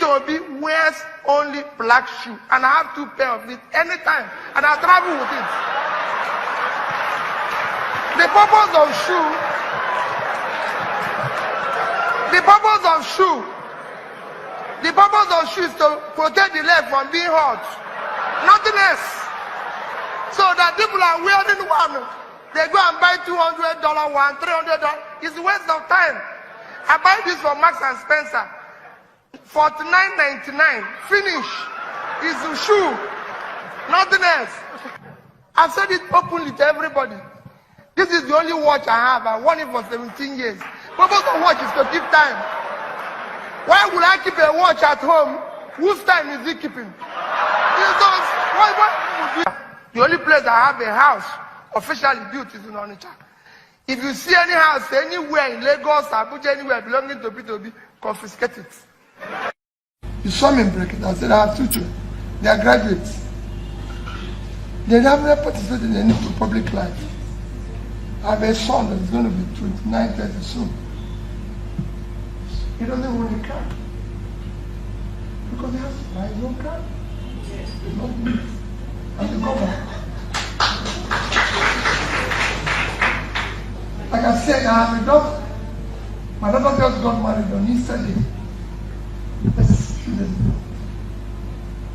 Obi wears only black shoe, and I have 2 pairs of it anytime, and I travel with it. The purpose of shoe is to protect the leg from being hot. Nothing else. So that people are wearing one, they go and buy $200 one, $300. It's a waste of time. I buy this from Marks and Spencer. $49.99. Finish. It's a shoe. Nothing else. I've said it openly to everybody. This is the only watch I have. I won it for 17 years. Purpose of watch is to keep time. Why would I keep a watch at home? Whose time is he keeping? The only place I have a house officially built is in Onitsha. If you see any house anywhere in Lagos, Abuja, anywhere belonging to P2B, confiscate it. You saw me break it. I said I have 2 children. They are graduates. They never participated in any public life. I have a son that's going to be 29, 30 soon. He doesn't own a car. Because he has to buy his own car. Not me. I'm the governor. Like I said, I have a daughter. My daughter just got married on Easter Day. That's 2 days ago.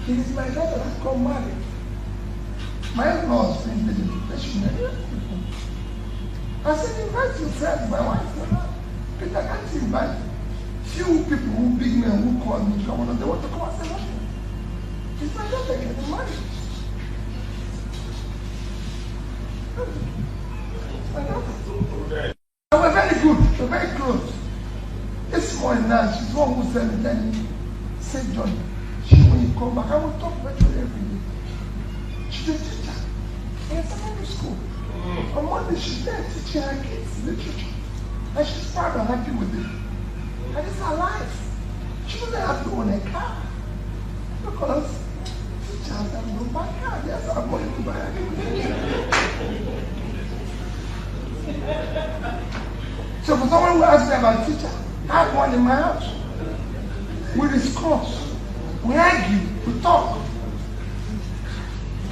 It is my daughter that got married. My in-laws finished the invitation. I said, invite your friends. My wife said, Peter, can't you invite few people who big men who call me, come on, they want to come and say nothing. It's my daughter getting married. My daughter. We're very good. We're very close. This morning now, she's the one who said me, then said, John, when you come back, I will talk virtually every day. She's a teacher in secondary school. On Monday, she's there teaching her kids literature. And she's proud and happy with it. And it's her life. She doesn't have to own a car. Because teachers have no buy car. Yes, I'm going to buy a car. So for someone who asks me about teacher, I have one in my house. We discuss, we argue, we talk.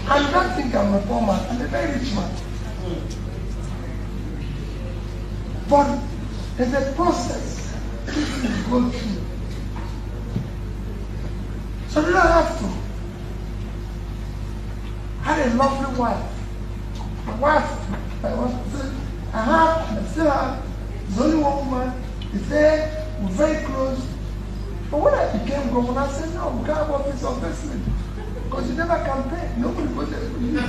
And you don't think I'm a poor man, I'm a very rich man. But there's a process people go through. So you don't have to. I had a lovely wife. My wife, I still have, there's only one woman, is there, we're very close. But when I became governor, I said, no, we can't have office of investment. Because you never campaign. Nobody goes there for you.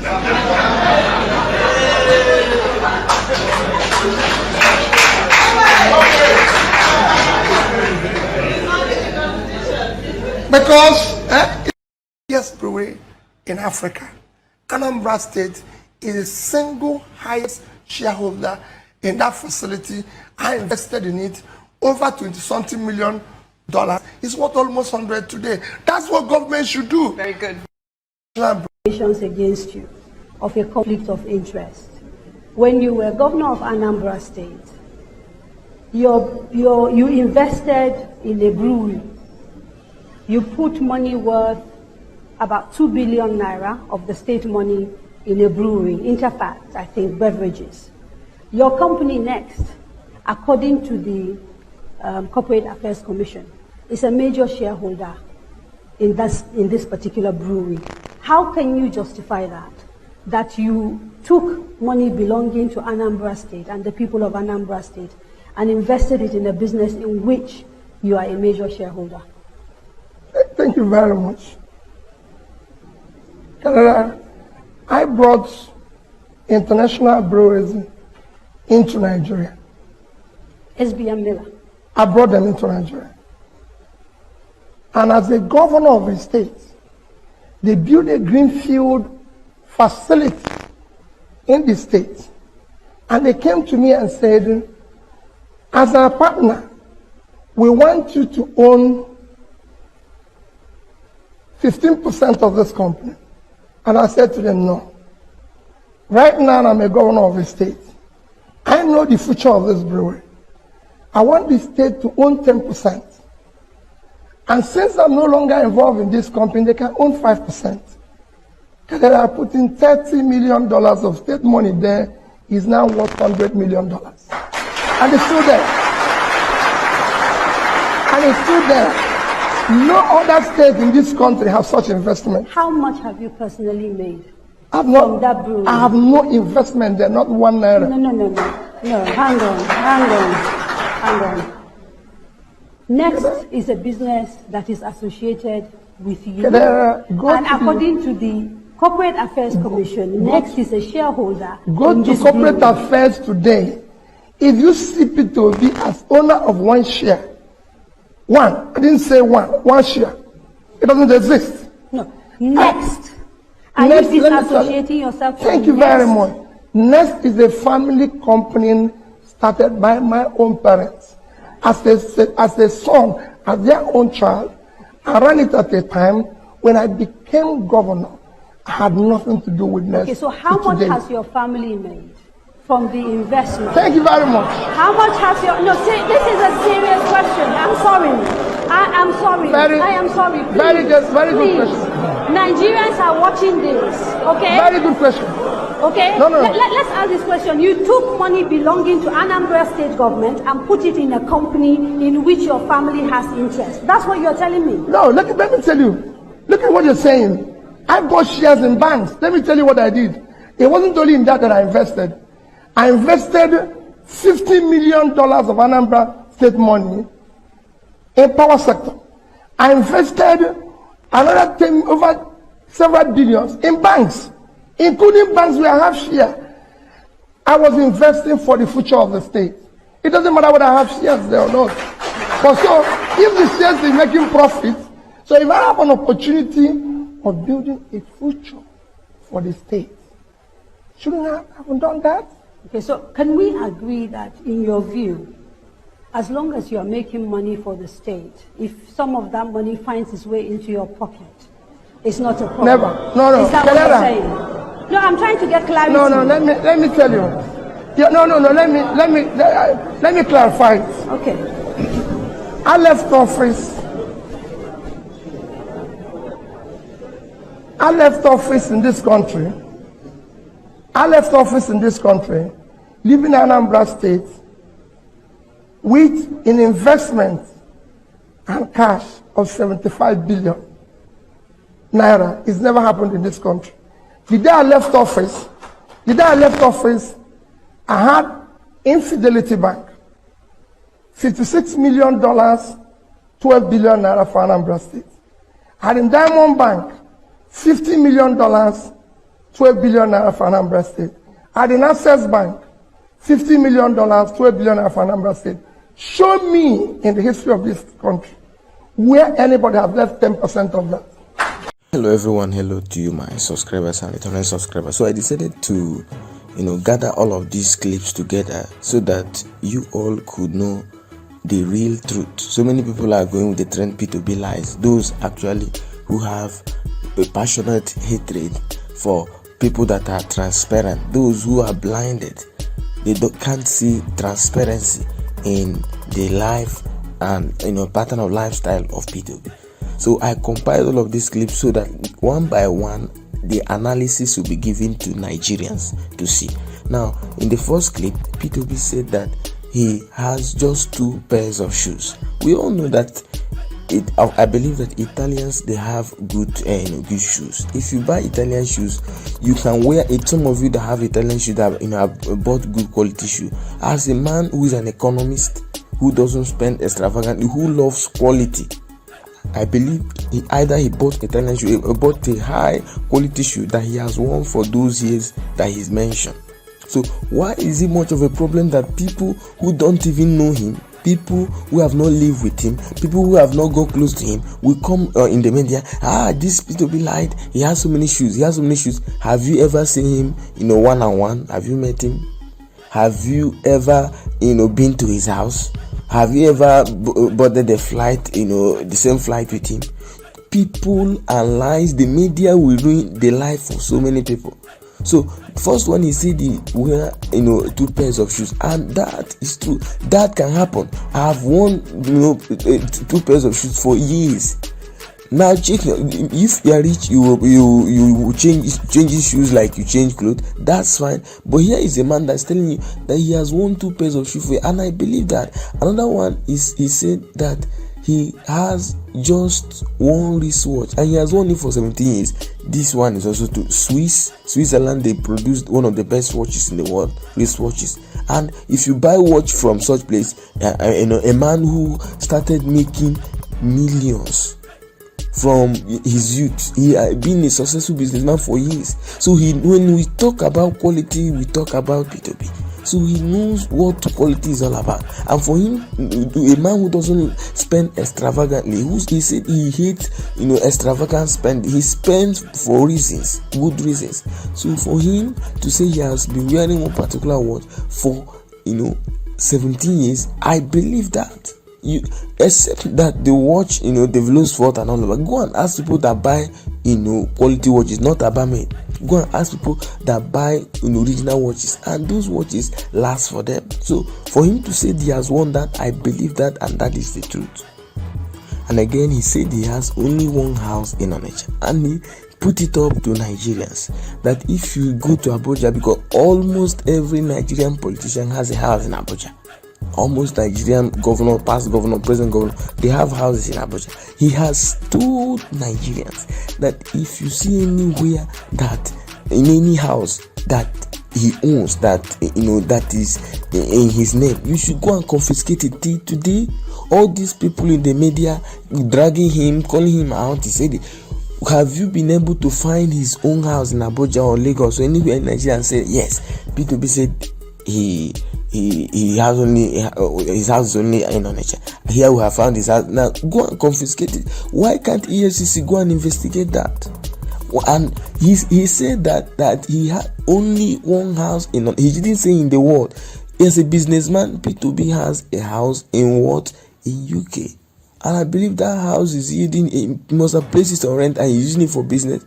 Because yes, brewery in Africa, Anambra State is the single highest shareholder in that facility. I invested in it over 20-something million dollars. It's worth almost 100 today. That's what government should do. Very good. Against you of a conflict of interest. When you were governor of Anambra State, you invested in a brewery. You put money worth about 2 billion naira of the state money in a brewery, Interfact, I think, beverages. Your company next, according to the Corporate Affairs Commission, is a major shareholder in this particular brewery. How can you justify that you took money belonging to Anambra State and the people of Anambra State and invested it in a business in which you are a major shareholder? Thank you very much. I brought international breweries into Nigeria. SBM Miller. I brought them into Nigeria. And as a governor of a state, they built a greenfield facility in the state. And they came to me and said, as our partner, we want you to own 15% of this company. And I said to them, no. Right now, I'm a governor of a state. I know the future of this brewery. I want the state to own 10%. And since I'm no longer involved in this company, they can own 5%. They are putting $30 million of state money there, is now worth $100 million. And it's still there. And it's still there. No other state in this country have such investment. How much have you personally made from that brewery? I have no investment there, not 1 naira. No, hang on. Next is a business that is associated with you. And according to the Corporate Affairs Commission, Next is a shareholder. Go to Corporate Affairs today. If you see Peter Obi as owner of 1 share, I didn't say 1 share. It doesn't exist. No. Next. Are you disassociating yourself from Thank you very much. Next is a family company started by my own parents. As a son, as their own child, I ran it at a time when I became governor. I had nothing to do with Next. Okay, so how much has your family made from the investment? Thank you very much. How much has your... No, see, this is a serious question. I'm sorry. I am sorry. I am sorry. Please, very good question. Nigerians are watching this, okay? Very good question. Okay? No. Let's ask this question. You took money belonging to Anambra state government and put it in a company in which your family has interest. That's what you're telling me? No, let me tell you. Look at what you're saying. I bought shares in banks. Let me tell you what I did. It wasn't only in that I invested. I invested $50 million of Anambra state money in power sector. I invested another 10 over several billions in banks, including banks where I have share. I was investing for the future of the state. It doesn't matter whether I have shares there or not. But so, if the shares is making profit, so if I have an opportunity of building a future for the state, shouldn't I have done that? Okay, so can we agree that in your view, as long as you are making money for the state, if some of that money finds its way into your pocket, it's not a problem? Never. No. Is that what you're saying? No, I'm trying to get clarity. No, let me tell you. Yeah, no, let me clarify it. Okay. I left office in this country. Living in Anambra State, with an investment and cash of 75 billion naira. It's never happened in this country. The day I left office, I had Infidelity Bank, $56 million, 12 billion naira for Anambra State. I had in Diamond Bank, $50 million, 12 billion naira for Anambra State. I had in Access Bank, $50 million, 12 billion naira for Anambra State. Show me in the history of this country where anybody has left 10% of that. Hello everyone, hello to you my subscribers and returning subscribers. So I decided to gather all of these clips together so that you all could know the real truth. So many people are going with the trend P2B lies, those actually who have a passionate hatred for people that are transparent, those who are blinded. They can't see transparency in the life and pattern of lifestyle of P2B. So I compiled all of these clips so that one by one the analysis will be given to Nigerians to see. Now in the first clip, P2B said that he has just 2 pairs of shoes. We all know that I believe that Italians, they have good good shoes. If you buy Italian shoes, you can wear it. Some of you that have Italian shoes that have bought good quality shoe. As a man who is an economist, who doesn't spend extravagantly, who loves quality, I believe he bought Italian shoe, he bought a high quality shoe that he has worn for those years that he's mentioned. So why is it much of a problem that people who don't even know him, people who have not lived with him, people who have not got close to him, will come in the media, this P2B lied, he has so many shoes, Have you ever seen him, one-on-one? Have you met him? Have you ever, been to his house? Have you ever boarded the flight, the same flight with him? People and lies, the media will ruin the life of so many people. So first one, he said he wear 2 pairs of shoes, and that is true. That can happen. I have worn 2 pairs of shoes for years. Now check, if you are rich, you change shoes like you change clothes. That's fine. But here is a man that's telling you that he has worn 2 pairs of shoes for you, and I believe that. Another one is, he said that he has just one wristwatch, and he has worn it for 17 years. This one is also to Switzerland. They produced one of the best watches in the world, wristwatches. And if you buy watch from such place, a man who started making millions from his youth, he had been a successful businessman for years. So when we talk about quality, we talk about P2B. So he knows what quality is all about. And for him, a man who doesn't spend extravagantly, he said he hates extravagant spend. He spends for reasons, good reasons. So for him to say he has been wearing one particular watch for 17 years, I believe that. Except that the watch, they've lost worth and all of that. Go and ask people that buy quality watches, not Abame. Go and ask people that buy original watches, and those watches last for them. So for him to say he has won that, I believe that, and that is the truth. And again, he said he has only one house in Naija, and he put it up to Nigerians that if you go to Abuja, because almost every Nigerian politician has a house in Abuja. Almost Nigerian governor, past governor, present governor, they have houses in Abuja. He has told Nigerians that if you see anywhere that in any house that he owns, that that is in his name, you should go and confiscate it. Till today, all these people in the media dragging him, calling him out, he said, have you been able to find his own house in Abuja or Lagos or anywhere in Nigeria? And said yes. P2B said he has only his house is only in Naija. Here we have found his house. Now go and confiscate it. Why can't EFCC go and investigate that? And he said that he had only one house in. He didn't say in the world. As a businessman, P2B has a house in UK, and I believe that house is yielding. He must have places on rent and he's using it for business.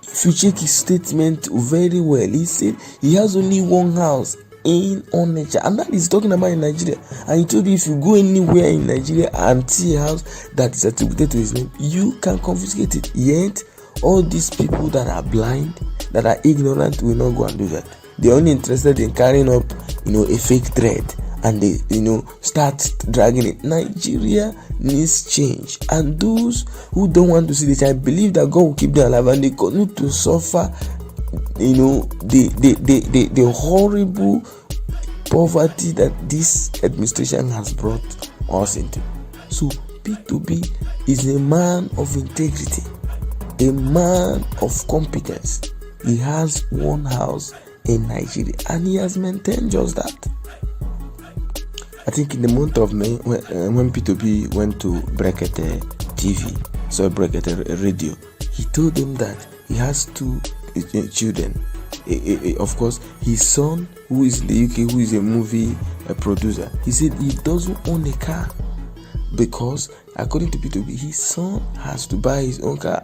If you check his statement very well, he said he has only one house in Naija, and that is talking about in Nigeria. And he told you if you go anywhere in Nigeria and see a house that is attributed to his name, you can confiscate it. Yet all these people that are blind, that are ignorant, will not go and do that. They're only interested in carrying up a fake thread, and they start dragging it. Nigeria needs change, and those who don't want to see this, I believe that God will keep them alive, and they continue to suffer the horrible poverty that this administration has brought us into. So P2B is a man of integrity, a man of competence. He has one house in Nigeria, and he has maintained just that. I think in the month of May, when P2B went to Brekete TV, so Brekete radio, he told them that he has 2 children. Of course, his son, who is in the UK, who is a movie producer, he said he doesn't own a car because, according to P2B, his son has to buy his own car.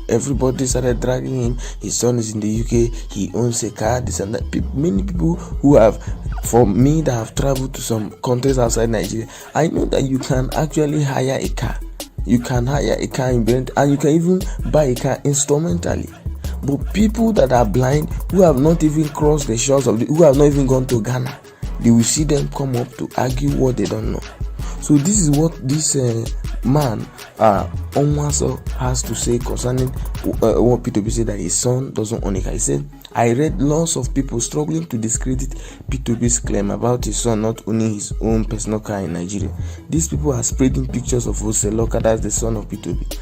Everybody started dragging him. His son is in the UK, he owns a car, this and that. Many people who have, for me, that have traveled to some countries outside Nigeria, I know that you can actually hire a car. You can hire a car in rent, and you can even buy a car instrumentally. But people that are blind, who have not even crossed the shores who have not even gone to Ghana, they will see them come up to argue what they don't know. So this is what this man Onwaso has to say concerning what P2B said, that his son doesn't own a car. He said, I read lots of people struggling to discredit P2B's claim about his son not owning his own personal car in Nigeria. These people are spreading pictures of Oseloka, that's the son of P2B,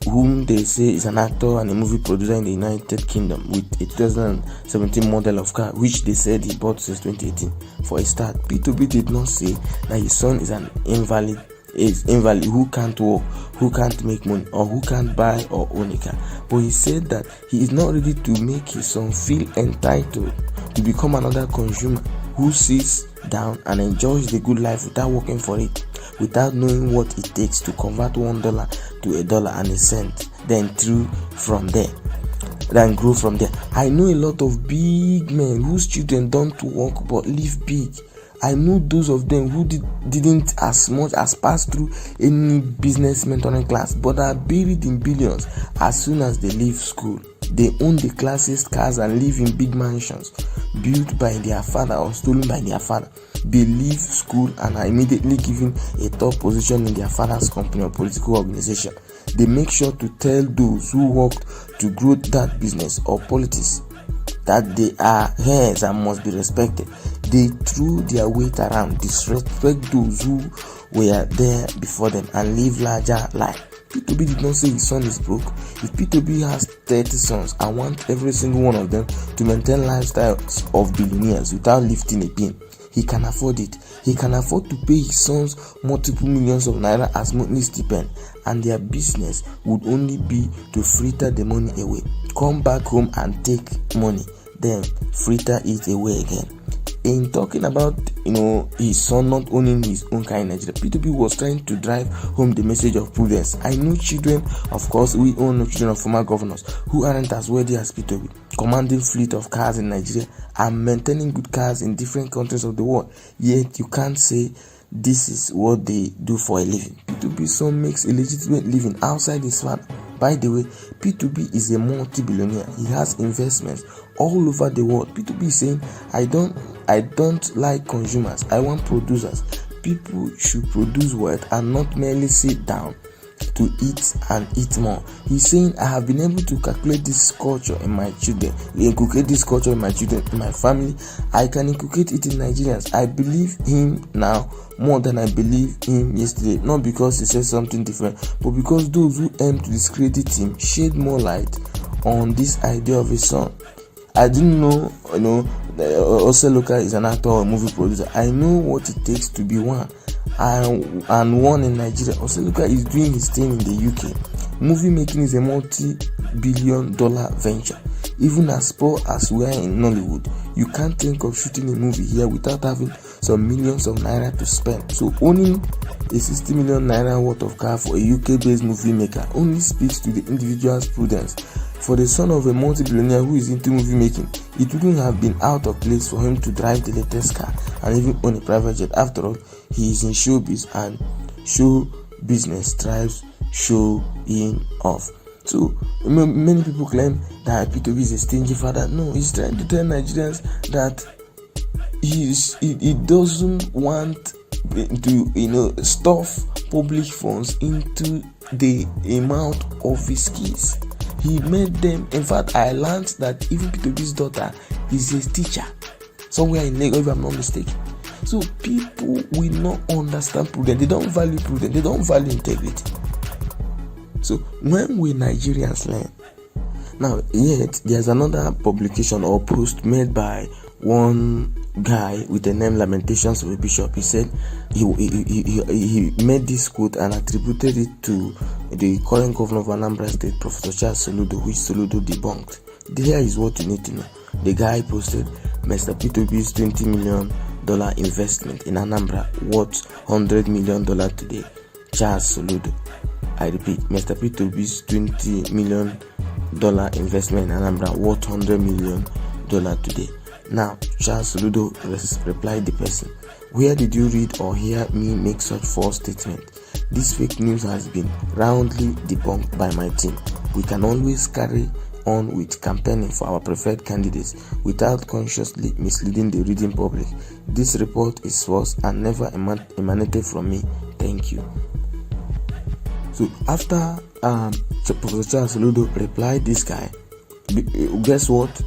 whom they say is an actor and a movie producer in the United Kingdom, with a 2017 model of car, which they said he bought since 2018. For a start, P2B did not say that his son is an invalid who can't work, who can't make money, or who can't buy or own a car. But he said that he is not ready to make his son feel entitled to become another consumer who sits down and enjoys the good life without working for it, without knowing what it takes to convert $1 to $1.01, then through from there. than grow from there. I know a lot of big men whose children don't work but live big. I know those of them who didn't as much as pass through any business mentoring class but are buried in billions as soon as they leave school. They own the classiest cars and live in big mansions built by their father or stolen by their father. They leave school and are immediately given a top position in their father's company or political organization. They make sure to tell those who worked to grow that business or politics that they are heirs and must be respected. They threw their weight around, disrespect those who were there before them, and live larger life. P2B did not say his son is broke. If P2B has 30 sons, I want every single one of them to maintain lifestyles of billionaires without lifting a pin. He can afford it. He can afford to pay his sons multiple millions of naira as monthly stipend, and their business would only be to fritter the money away, come back home and take money, then fritter it away again. In talking about his son not owning his own car in Nigeria, P2B was trying to drive home the message of prudence. I know children, of course, we all know children of former governors who aren't as wealthy as P2B, commanding fleet of cars in Nigeria and maintaining good cars in different countries of the world. Yet you can't say this is what they do for a living. P2B's son makes a legitimate living outside his family. By the way, P2B is a multi-billionaire. He has investments all over the world. P2B is saying, I don't like consumers, I want producers. People should produce wealth and not merely sit down to eat and eat more. He's saying, I have been able to calculate this culture in my children, inculcate this culture in my children, in my family. I can inculcate it in Nigerians. I believe him now more than I believed him yesterday, not because he said something different, but because those who aim to discredit him shed more light on this idea of his son. I didn't know, Oseloka is an actor or a movie producer. I know what it takes to be one. And one in Nigeria. Oseloka is doing his thing in the UK. Movie making is a multi-billion-dollar venture. Even as poor as we are in Nollywood, you can't think of shooting a movie here without having some millions of naira to spend. So owning a 60 million naira worth of car for a UK-based movie maker only speaks to the individual's prudence. For the son of a multi-billionaire who is into movie making, it wouldn't have been out of place for him to drive the latest car and even own a private jet. After all, he is in showbiz, and show business thrives showing off. So many people claim that P2B is a stingy father. No, he's trying to tell Nigerians that he doesn't want to stuff public funds into the amount of his kids. He made them. In fact, I learned that even P2B's daughter is a teacher somewhere in Lagos, if I'm not mistaken. So people will not understand prudence. They don't value prudence. They don't value integrity. So when will Nigerians learn? Now, yet there's another publication or post made by one guy with the name Lamentations of a Bishop. He said he made this quote and attributed it to the current governor of Anambra State, Professor Charles Soludo, which Soludo debunked. Here is what you need to know. The guy posted Mr. P2B's $20 million investment in Anambra worth $100 million today. Charles Soludo. I repeat, Mr. P2B's $20 million investment in Anambra worth $100 million today. Now, Charles Soludo replied the person, where did you read or hear me make such false statement? This fake news has been roundly debunked by my team. We can always carry on with campaigning for our preferred candidates without consciously misleading the reading public. This report is false and never emanated from me. Thank you. So after Professor Charles Soludo replied this guy, guess what?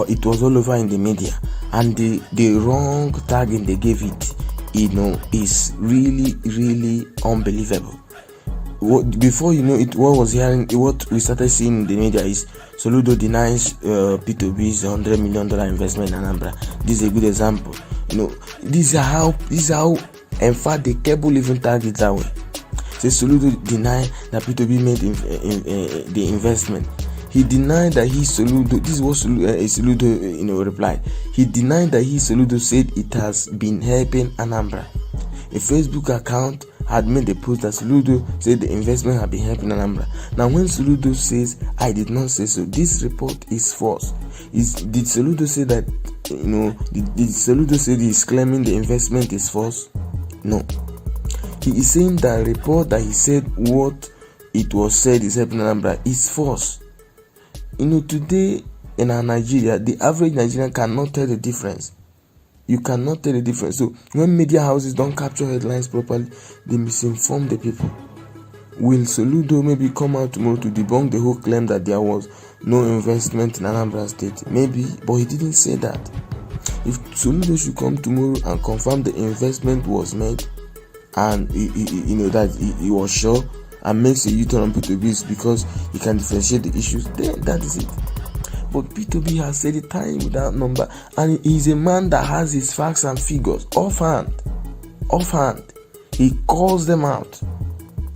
It was all over in the media, and the wrong tagging they gave it, is really unbelievable. Before it, what we started seeing in the media is Soludo denies P2B's $100 million investment in Anambra. This is a good example. This is how in fact the cable even tagged it that way. So Soludo denied that P2B made the investment. He denied that Soludo. This is what Soludo replied. He denied that Soludo said it has been helping Anambra. A Facebook account had made a post that Soludo said the investment had been helping Anambra. Now, when Soludo says, I did not say so, this report is false. Did Soludo say that, did Soludo say he is claiming the investment is false? No. He is saying that report that he said what it was said is helping Anambra is false. Today in Nigeria, the average Nigerian cannot tell the difference. You cannot tell the difference. So when media houses don't capture headlines properly, they misinform the people. Will Soludo maybe come out tomorrow to debunk the whole claim that there was no investment in Anambra State? Maybe, but he didn't say that. If Soludo should come tomorrow and confirm the investment was made, and that he was sure, and makes a U-turn on P2Bs because he can differentiate the issues, then that is it. But P2B has said it time without number, and he's a man that has his facts and figures offhand. He calls them out.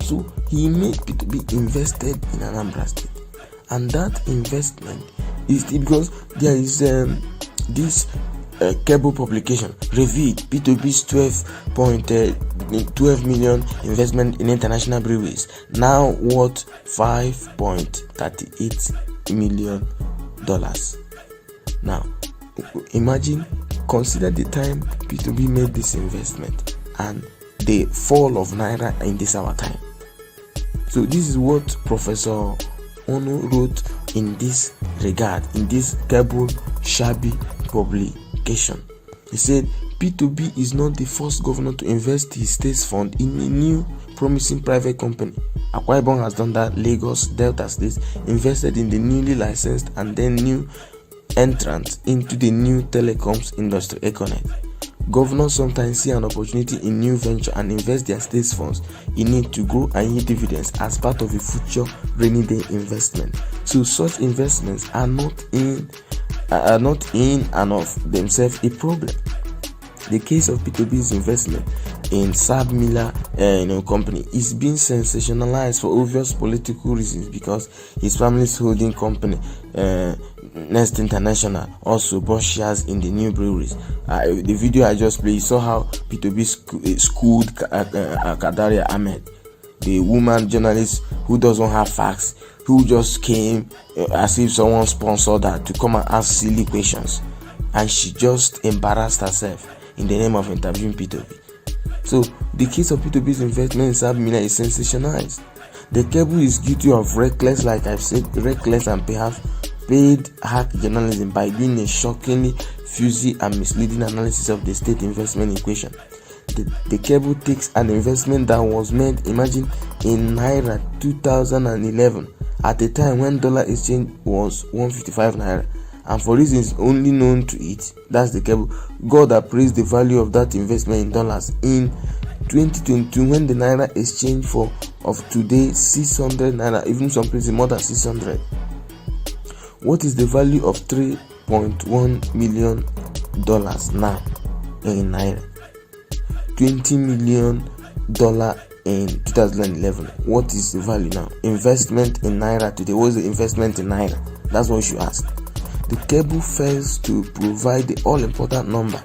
So he made P2B invested in Anambra State, and that investment is because there is this cable publication revealed P2B's 12 million investment in international breweries, now worth $5.38 million. Now, consider the time P2B made this investment and the fall of Naira in this our time. So this is what Professor Ono wrote in this regard, in this cable shabby publication. He said P2B is not the first governor to invest his state's fund in a new promising private company. Akwa Ibom has done that. Lagos, Delta States invested in the newly licensed and then new entrants into the new telecoms industry, Econet. Governors sometimes see an opportunity in new venture and invest their state's funds in it to grow and yield dividends as part of a future rainy day investment. So such investments are not in and of themselves a problem. The case of P2B's investment in Sab Miller company is being sensationalized for obvious political reasons because his family's holding company, Nest International, also bought shares in the new breweries. The video I just played, you saw how P2B schooled Kadaria Ahmed, the woman journalist who doesn't have facts, who just came as if someone sponsored her to come and ask silly questions, and she just embarrassed herself in the name of interviewing P2B. So the case of P2B's investment in Sab Miller is sensationalized. The cable is guilty of reckless, like I've said, reckless and perhaps paid hack journalism by doing a shockingly fuzzy and misleading analysis of the state investment equation. The cable takes an investment that was made, imagine, in Naira 2011, at a time when dollar exchange was 155 Naira. And for reasons only known to it, that's the cable, God appraised the value of that investment in dollars in 2022 when the Naira exchange of today 600 Naira, even some places more than 600. What is the value of $3.1 million now in Naira? $20 million in 2011. What is the value now? Investment in Naira today. What is the investment in Naira? That's what you should ask. The cable fails to provide the all-important number.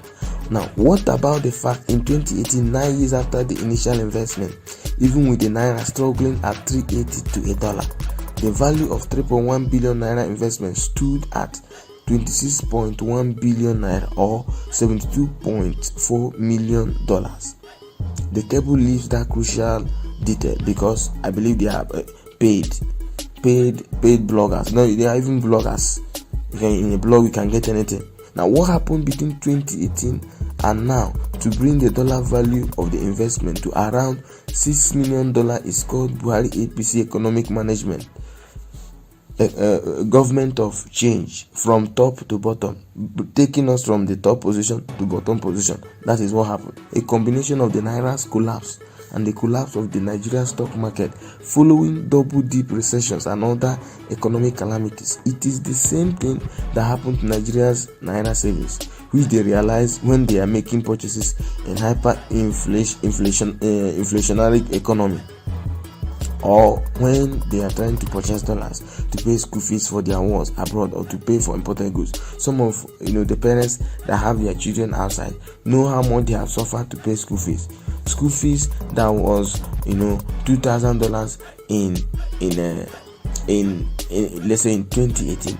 Now, what about the fact in 2018, 9 years after the initial investment, even with the Naira struggling at 380 to $1, the value of 3.1 billion Naira investment stood at 26.1 billion Naira or $72.4 million. The cable leaves that crucial detail because I believe they are paid bloggers. No, they are even bloggers. In a blog we can get anything. Now, what happened between 2018 and now to bring the dollar value of the investment to around $6 million is called Buhari APC economic management, government of change from top to bottom, taking us from the top position to bottom position. That is what happened. A combination of the Naira's collapse and the collapse of the Nigeria stock market following double deep recessions and other economic calamities. It is the same thing that happened to Nigeria's Naira savings, which they realize when they are making purchases in hyperinflationary economy. or when they are trying to purchase dollars to pay school fees for their ones abroad or to pay for imported goods. Some of the parents that have their children outside know how much they have suffered to pay school fees. School fees that was $2,000 in let's say in 2018.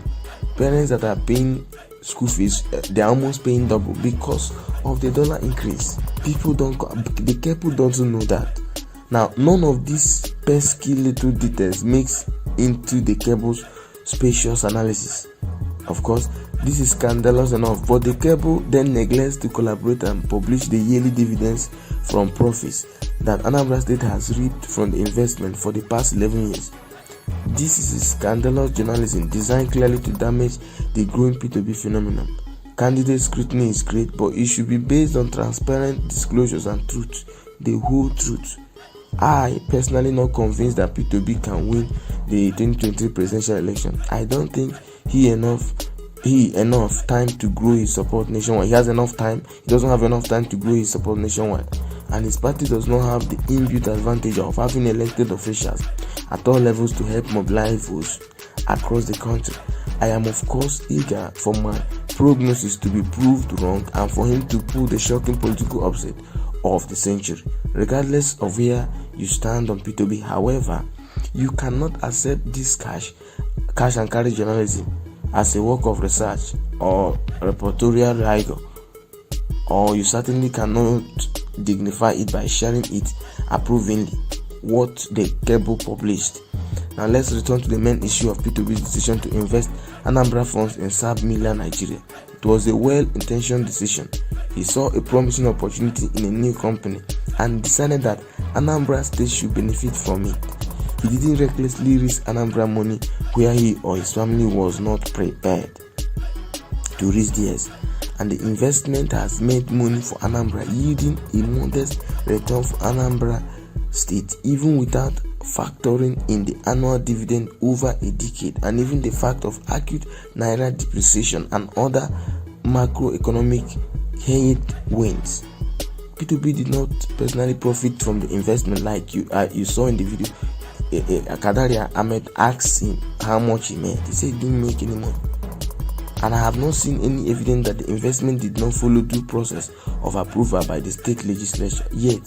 Parents that are paying school fees, they are almost paying double because of the dollar increase. The people don't know that. Now, none of these pesky little details makes into the cable's spacious analysis. Of course, this is scandalous enough, but the cable then neglects to collaborate and publish the yearly dividends from profits that Anambra State has reaped from the investment for the past 11 years. This is scandalous journalism designed clearly to damage the growing P2B phenomenon. Candidate scrutiny is great, but it should be based on transparent disclosures and truth, the whole truth. I personally not convinced that P2B can win the 2023 presidential election. I don't think he enough time to grow his support nationwide. He has enough time. He doesn't have enough time to grow his support nationwide, and his party does not have the inbuilt advantage of having elected officials at all levels to help mobilize votes across the country. I am of course eager for my prognosis to be proved wrong and for him to pull the shocking political upset of the century. Regardless of where you stand on P2B, however, you cannot accept this cash and carry journalism as a work of research or reportorial rigor, or you certainly cannot dignify it by sharing it approvingly what the cable published. Now let's return to the main issue of P2B's decision to invest Anambra funds in sub-million Nigeria. It was a well-intentioned decision. He saw a promising opportunity in a new company and decided that Anambra State should benefit from it. He didn't recklessly risk Anambra money where he or his family was not prepared to risk theirs, and the investment has made money for Anambra, yielding a modest return for Anambra State, even without factoring in the annual dividend over a decade and even the fact of acute naira depreciation and other macroeconomic headwinds. P2B did not personally profit from the investment like you saw in the video. Kadaria Ahmed asked him how much he made. He said he didn't make any money. And I have not seen any evidence that the investment did not follow due process of approval by the state legislature. Yet,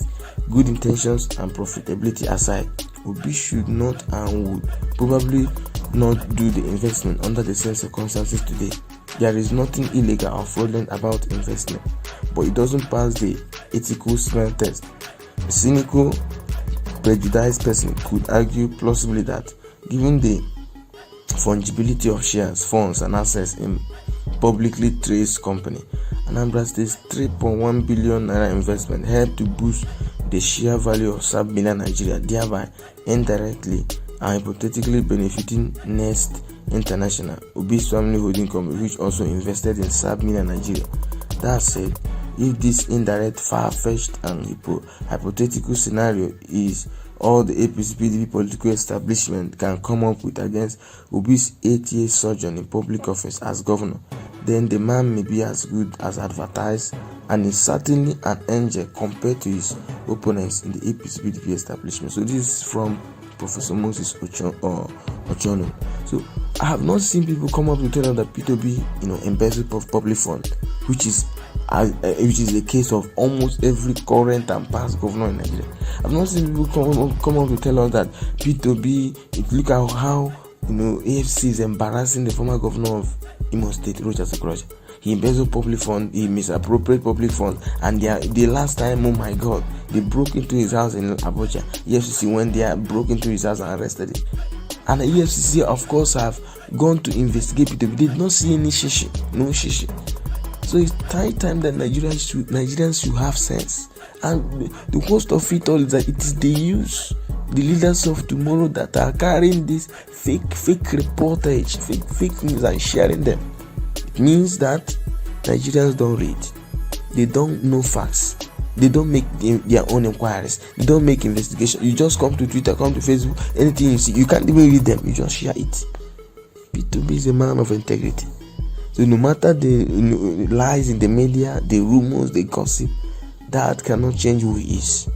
good intentions and profitability aside, Obi should not and would probably not do the investment under the same circumstances today. There is nothing illegal or fraudulent about investment, but it doesn't pass the ethical smell test. A cynical, prejudiced person could argue plausibly that given the fungibility of shares, funds and assets in publicly traded company, Anambra State's 3.1 billion naira investment helped to boost the share value of sub-million Nigeria, thereby indirectly and hypothetically benefiting Nest International, Obi's family holding company, which also invested in sub-million Nigeria. That said, if this indirect, far-fetched and hypothetical scenario is all the APC-PDP political establishment can come up with against Obi's 8-year sojourn in public office as governor, then the man may be as good as advertised and is certainly an angel compared to his opponents in the APC-PDP establishment. So this is from Professor Moses Ochono. So I have not seen people come up to tell us that P2B, embezzled of public fund, which is the case of almost every current and past governor in Nigeria. I've not seen people come up to tell us that P2B. Look at how AFC is embarrassing the former governor of Imo State, Rochas Okorocha. He embezzled public fund, he misappropriated public funds, and the last time, oh my God, they broke into his house in Abuja. EFCC went there, broke into his house and arrested him. And the EFCC, of course, have gone to investigate P2B. They did not see any shishi, no shishi. So it's time that Nigerians should have sense. And the worst of it all is that it is the youth, the leaders of tomorrow, that are carrying this fake reportage, fake news and sharing them. It means that Nigerians don't read, they don't know facts, they don't make their own inquiries, they don't make investigation. You just come to Twitter, come to Facebook, anything you see, you can't even read them, you just share it. P2B is a man of integrity. So no matter the lies in the media, the rumors, the gossip, that cannot change who he is,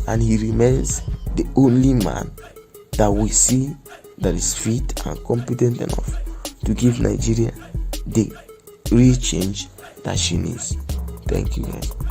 and he remains the only man that we see that is fit and competent enough to give Nigeria the real change that she needs. Thank you guys.